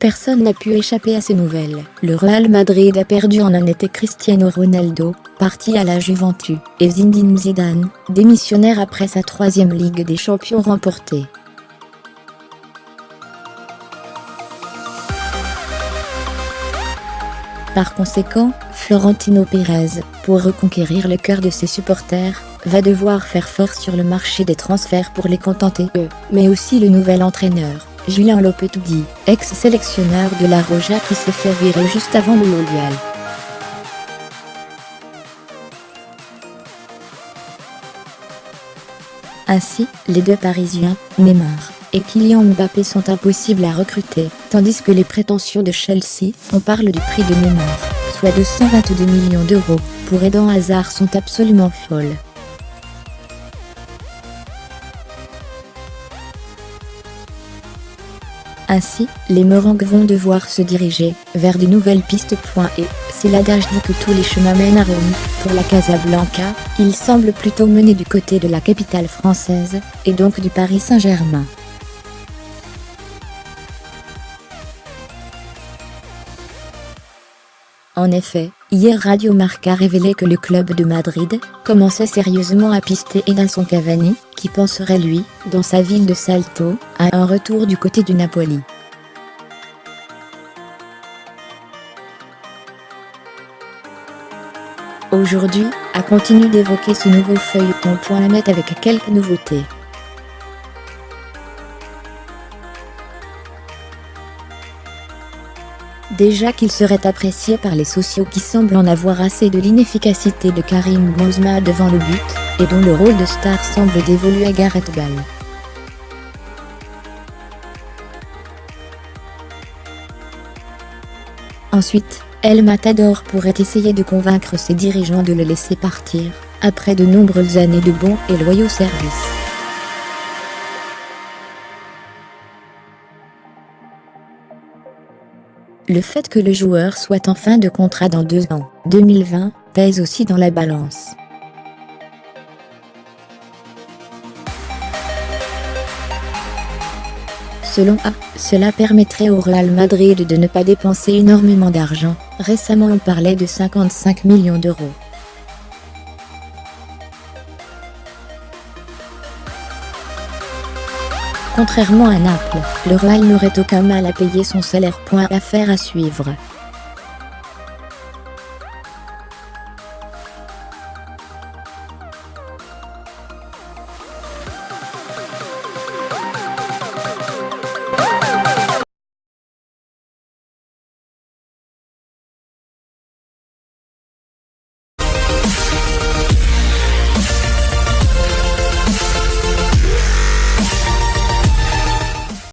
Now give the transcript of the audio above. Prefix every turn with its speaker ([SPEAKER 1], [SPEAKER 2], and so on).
[SPEAKER 1] Personne n'a pu échapper à ces nouvelles. Le Real Madrid a perdu en un été Cristiano Ronaldo, parti à la Juventus, et Zinedine Zidane, démissionnaire après sa 3e Ligue des Champions remportée. Par conséquent, Florentino Pérez, pour reconquérir le cœur de ses supporters, va devoir faire force sur le marché des transferts pour les contenter eux, mais aussi le nouvel entraîneur, Julen Lopetegui, ex-sélectionneur de la Roja qui s'est fait virer juste avant le mondial. Ainsi, les deux Parisiens, Neymar et Kylian Mbappé sont impossibles à recruter, tandis que les prétentions de Chelsea, on parle du prix de Neymar, soit de 122 millions d'euros, pour Eden Hazard sont absolument folles. Ainsi, les Merengues vont devoir se diriger vers de nouvelles pistes. Et, si l'adage dit que tous les chemins mènent à Rome, pour la Casablanca, il semble plutôt mener du côté de la capitale française, et donc du Paris Saint-Germain. En effet, hier Radio Marca a révélé que le club de Madrid commençait sérieusement à pister Edinson Cavani, qui penserait lui, dans sa ville de Salto, à un retour du côté du Napoli. Aujourd'hui, a continué d'évoquer ce nouveau feuilleton. La net avec quelques nouveautés. Déjà qu'il serait apprécié par les sociaux qui semblent en avoir assez de l'inefficacité de Karim Benzema devant le but, et dont le rôle de star semble dévolu à Gareth Bale. Ensuite, El Matador pourrait essayer de convaincre ses dirigeants de le laisser partir, après de nombreuses années de bons et loyaux services. Le fait que le joueur soit en fin de contrat dans 2 ans, 2020, pèse aussi dans la balance. Selon A, cela permettrait au Real Madrid de ne pas dépenser énormément d'argent. Récemment on parlait de 55 millions d'euros. Contrairement à Naples, le Real n'aurait aucun mal à payer son salaire. Affaire à suivre.